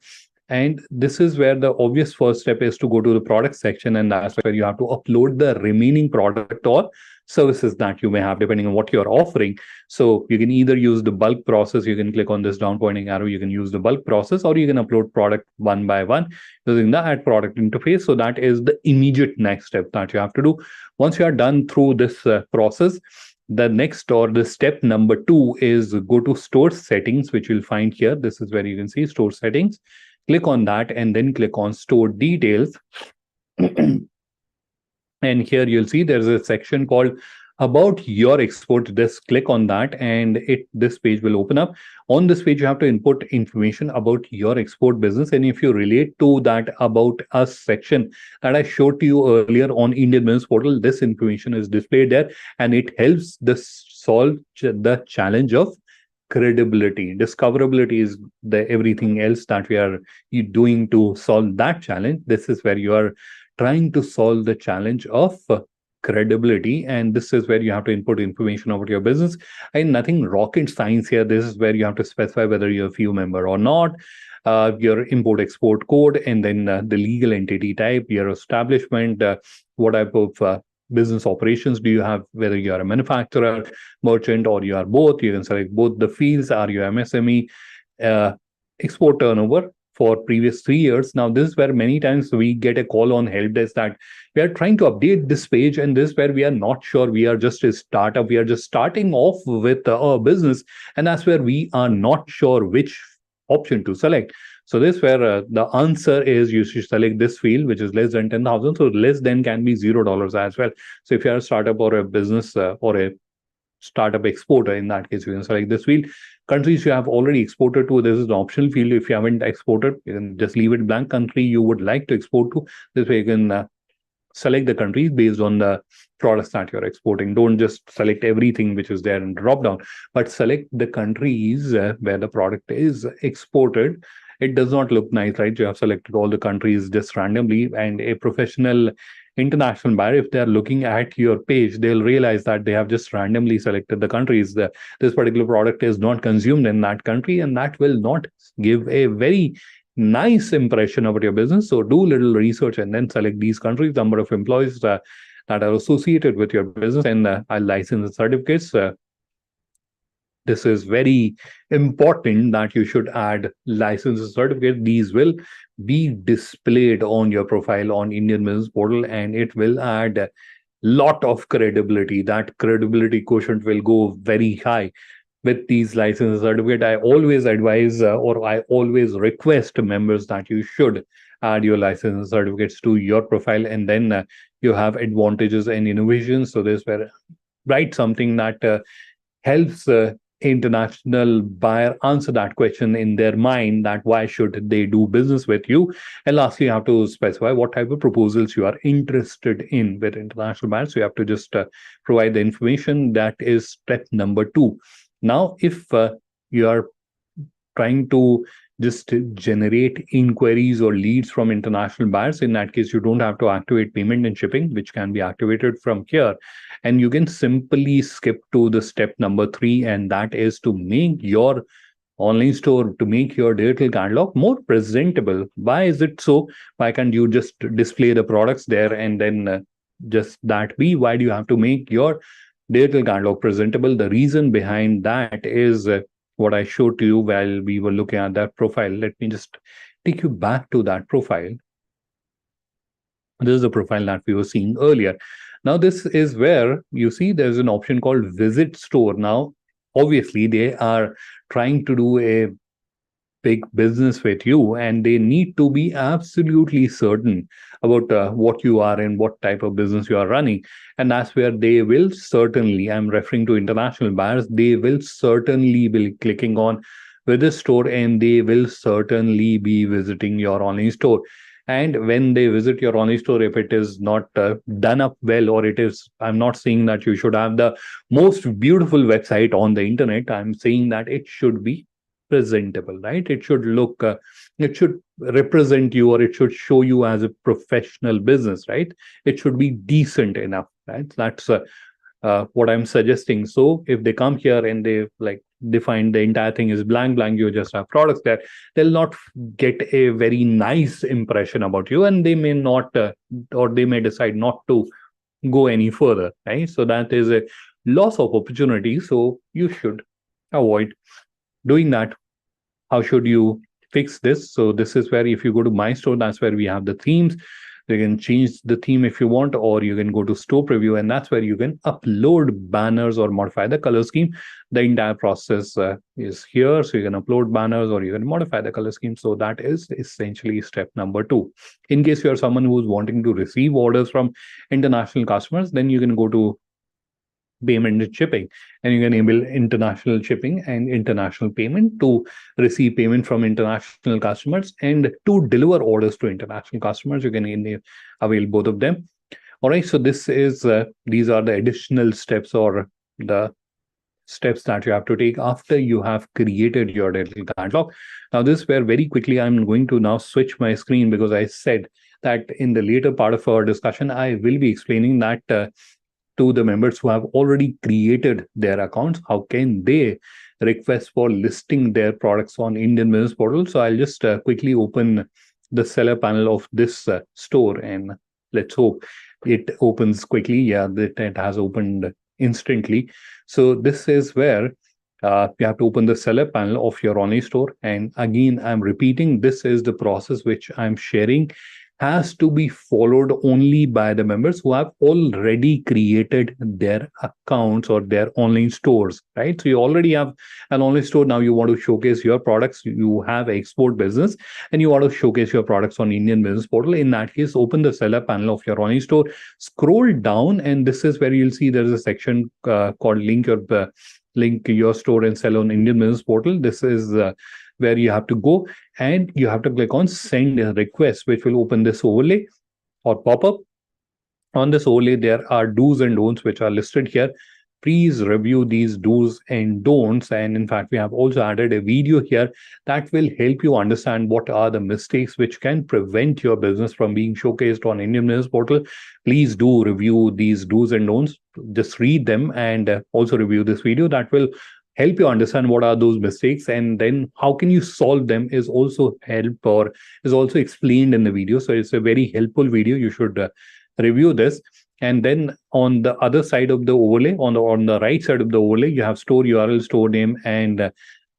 And this is where the obvious first step is to go to the product section, and that's where you have to upload the remaining product or services that you may have, depending on what you're offering. So you can either use the bulk process, you can click on this down pointing arrow, you can use the bulk process, or you can upload product one by one using the add product interface. So that is the immediate next step that you have to do. Once you are done through this process, the next, or the step number 2, is go to store settings, which you'll find here. This is where you can see store settings. Click on that and then click on store details. And here you'll see there's a section called about your export. Just click on that and this page will open up. On this page, you have to input information about your export business. And if you relate to that about us section that I showed to you earlier on Indian Business Portal, this information is displayed there, and it helps solve the challenge of credibility. Discoverability is the everything else that we are doing to solve that challenge. This is where you are trying to solve the challenge of credibility, and this is where you have to input information about your business. And nothing rocket science here. This is where you have to specify whether you're a few member or not, your import export code, and then the legal entity type, your establishment, what type of business operations do you have, whether you are a manufacturer, merchant, or you are both. You can select both the fields. Are you MSME? Export turnover for previous 3 years. Now, this is where many times we get a call on help desk that we are trying to update this page, and this is where we are not sure. We are just a startup. We are just starting off with our business, and that's where we are not sure which option to select. So this where the answer is you should select this field, which is less than 10,000. So less than can be $0 as well. So if you are a startup or a business or a startup exporter. In that case, you can select this field. Countries you have already exported to, this is an optional field. If you haven't exported, you can just leave it blank. Country you would like to export to, this way you can select the countries based on the products that you're exporting. Don't just select everything which is there in drop down, but select the countries where the product is exported. It does not look nice, right? You have selected all the countries just randomly, and a professional international buyer, if they're looking at your page, they'll realize that they have just randomly selected the countries. This particular product is not consumed in that country, and that will not give a very nice impression about your business. So do little research and then select these countries, number of employees that are associated with your business, and license and certificates. This is very important that you should add license and certificate. These will be displayed on your profile on Indian Business Portal, and it will add a lot of credibility. That credibility quotient will go very high with these license certificate. I always advise or I always request members that you should add your license certificates to your profile, and then you have advantages and innovations. So this where write something that helps international buyer answer that question in their mind, that why should they do business with you. And lastly, you have to specify what type of proposals you are interested in with international buyers. So you have to just provide the information. That is step number 2. Now, if you are trying to just generate inquiries or leads from international buyers, in that case, you don't have to activate payment and shipping, which can be activated from here. And you can simply skip to the step number 3, and that is to make your online store, to make your digital catalog more presentable. Why is it so? Why can't you just display the products there and then just that be? Why do you have to make your digital catalog presentable? The reason behind that is what I showed to you while we were looking at that profile. Let me just take you back to that profile. This is the profile that we were seeing earlier. Now, this is where you see there's an option called Visit Store. Now, obviously, they are trying to do a big business with you, and they need to be absolutely certain about what you are and what type of business you are running. And that's where they will certainly, I'm referring to international buyers, they will certainly be clicking on Visit Store, and they will certainly be visiting your online store. And when they visit your online store, if it is not done up well, or it is, I'm not saying that you should have the most beautiful website on the internet. I'm saying that it should be presentable, right? It should look, it should represent you, or it should show you as a professional business, right? It should be decent enough, right? That's what I'm suggesting. So if they come here and they define the entire thing is blank, you just have products there, they'll not get a very nice impression about you, and they may not, or they may decide not to go any further, right? So that is a loss of opportunity. So you should avoid doing that. How should you fix this? So this is where, if you go to My Store, that's where we have the themes. You can change the theme if you want, or you can go to Store Preview, and that's where you can upload banners or modify the color scheme. The entire process is here. So you can upload banners, or you can modify the color scheme. So that is essentially step number 2. In case you're someone who's wanting to receive orders from international customers, then you can go to payment and shipping, and you can enable international shipping and international payment to receive payment from international customers and to deliver orders to international customers. You can avail both of them. All right, so this is these are the additional steps, or the steps that you have to take after you have created your digital catalog. Now, this is where very quickly I'm going to now switch my screen, because I said that in the later part of our discussion, I will be explaining that to the members who have already created their accounts, how can they request for listing their products on Indian Business Portal. So I'll just quickly open the seller panel of this store, and let's hope it opens quickly. Yeah, it has opened instantly. So this is where you have to open the seller panel of your online store. And again, I'm repeating, this is the process which I'm sharing has to be followed only by the members who have already created their accounts or their online stores, right? So you already have an online store. Now you want to showcase your products. You have export business and you want to showcase your products on Indian business portal. In that case, open the seller panel of your online store, scroll down, and this is where you'll see there's a section called link your store and sell on Indian business portal. This is where you have to go and you have to click on send a request, which will open this overlay or pop up. On this overlay, there are do's and don'ts which are listed here. Please review these do's and don'ts. And in fact, we have also added a video here that will help you understand what are the mistakes which can prevent your business from being showcased on Indian Business Portal. Please do review these do's and don'ts. Just read them and also review this video. That will help you understand what are those mistakes, and then how can you solve them is also explained in the video. So it's a very helpful video. You should review this. And then on the other side of the overlay, on the right side of the overlay, you have store URL, store name, and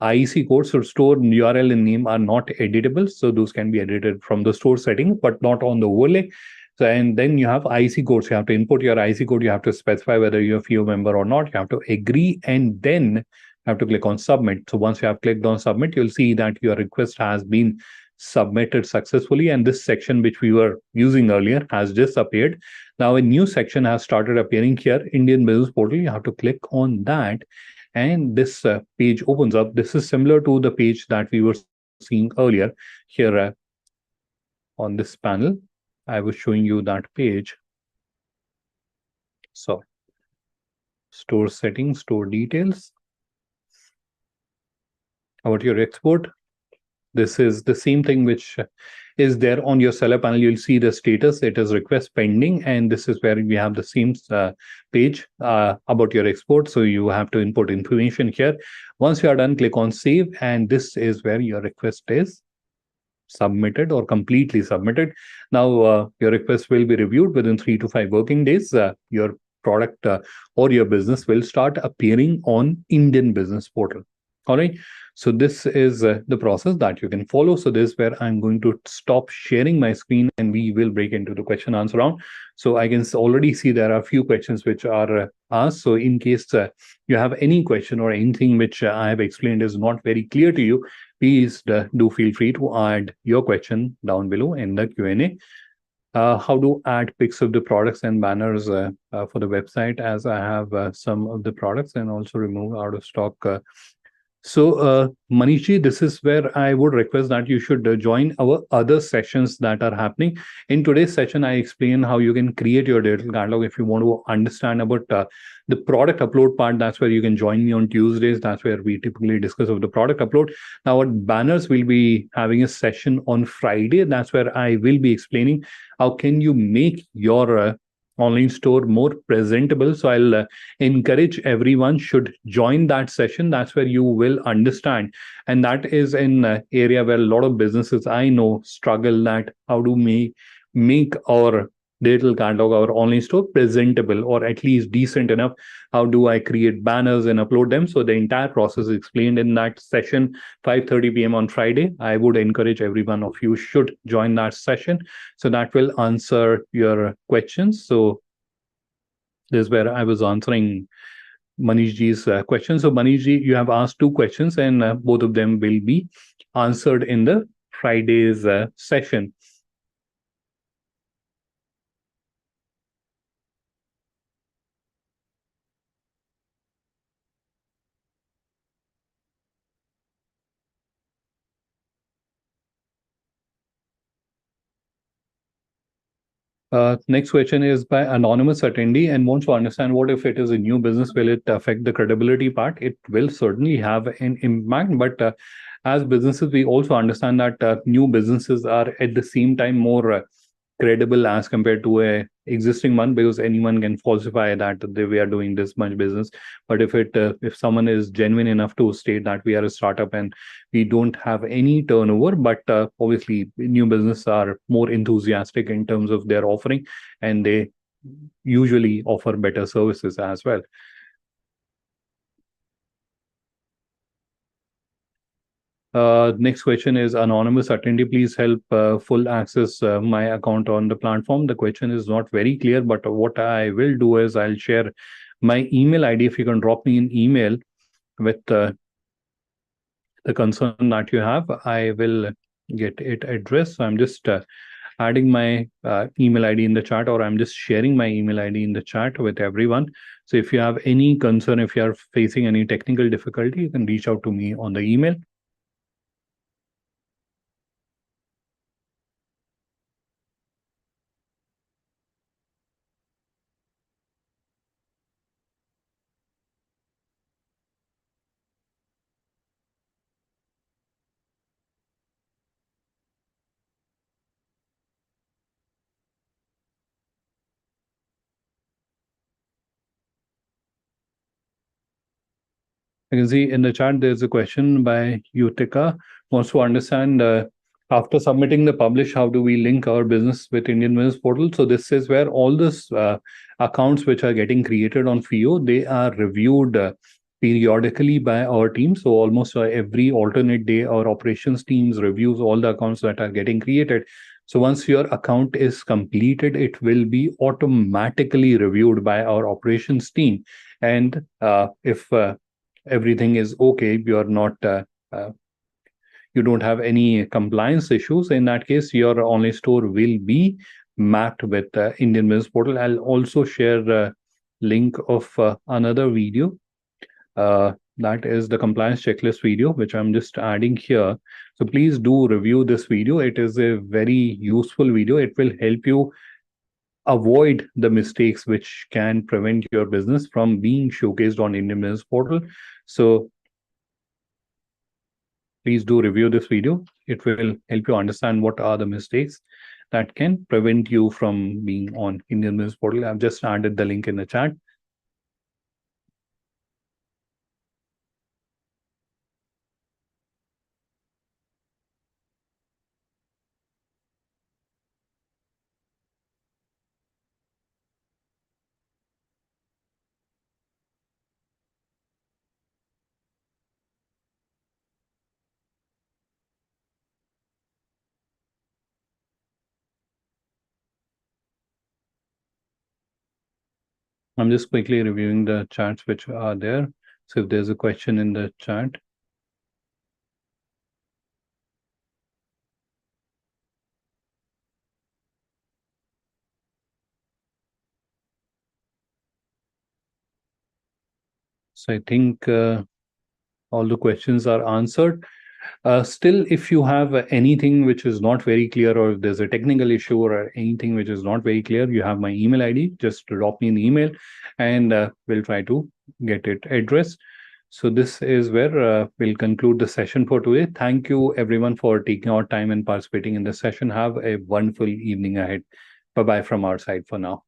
IEC code. So store URL and name are not editable, so those can be edited from the store setting, but not on the overlay. So, and then you have IEC codes. You have to input your IEC code. You have to specify whether you're a FIO member or not. You have to agree, and then you have to click on submit. So once you have clicked on submit, you'll see that your request has been submitted successfully, and this section which we were using earlier has disappeared. Now a new section has started appearing here, Indian Business Portal. You have to click on that, and this page opens up. This is similar to the page that we were seeing earlier here on this panel. I was showing you that page. So store settings, store details. About your export, this is the same thing which is there on your seller panel. You'll see the status. It is request pending, and this is where we have the same page about your export. So you have to input information here. Once you are done, click on save, and this is where your request is submitted or completely submitted. Now your request will be reviewed within 3 to 5 working days. Your product or your business will start appearing on Indian Business Portal. All right. So this is the process that you can follow. So this is where I'm going to stop sharing my screen and we will break into the question answer round. So I can already see there are a few questions which are asked. So in case you have any question or anything which I have explained is not very clear to you, please do feel free to add your question down below in the Q&A. How to add pics of the products and banners for the website, as I have some of the products, and also remove out of stock. So Manishji, this is where I would request that you should join our other sessions that are happening. In today's session, I explain how you can create your digital catalog. If you want to understand about the product upload part, that's where you can join me on Tuesdays. That's where we typically discuss of the product upload. Now, at banners, we'll be having a session on Friday. That's where I will be explaining how can you make your online store more presentable. So I'll encourage everyone should join that session. That's where you will understand, and that is an area where a lot of businesses I know struggle, that how to make our digital catalog, our online store presentable, or at least decent enough. How do I create banners and upload them? So the entire process is explained in that session, 5:30 p.m. on Friday. I would encourage every one of you should join that session. So that will answer your questions. So this is where I was answering Manishji's question. So Manishji, you have asked 2 questions, and both of them will be answered in the Friday's session. Next question is by anonymous attendee and wants to understand, what if it is a new business? Will it affect the credibility part? It will certainly have an impact, but as businesses, we also understand that new businesses are at the same time more credible as compared to a existing one, because anyone can falsify that we are doing this much business. But if someone is genuine enough to state that we are a startup and we don't have any turnover, but obviously new business are more enthusiastic in terms of their offering, and they usually offer better services as well. Next question is anonymous attendee. Please help full access my account on the platform. The question is not very clear, but what I will do is I'll share my email ID. If you can drop me an email with the concern that you have, I will get it addressed. So I'm just adding my email ID in the chat, or I'm just sharing my email ID in the chat with everyone. So if you have any concern, if you are facing any technical difficulty, you can reach out to me on the email. I can see in the chat there's a question by Utica, wants to understand after submitting the publish, how do we link our business with Indian Business Portal? So this is where all this accounts which are getting created on FIO, they are reviewed periodically by our team. So almost every alternate day, our operations teams reviews all the accounts that are getting created. So once your account is completed, it will be automatically reviewed by our operations team. And if everything is okay, you're not you don't have any compliance issues, in that case your online store will be mapped with Indian Business Portal. I'll also share a link of another video, that is the compliance checklist video, which I'm just adding here. So please do review this video. It is a very useful video. It will help you avoid the mistakes which can prevent your business from being showcased on Indian Business Portal. So please do review this video. It will help you understand what are the mistakes that can prevent you from being on Indian Business Portal. I've just added the link in the chat. I'm just quickly reviewing the chats which are there. So if there's a question in the chat. So I think all the questions are answered. Still, if you have anything which is not very clear, or if there's a technical issue or anything which is not very clear, you have my email ID. Just drop me an email and we'll try to get it addressed. So this is where we'll conclude the session for today. Thank you everyone for taking out time and participating in the session. Have a wonderful evening ahead. Bye-bye from our side for now.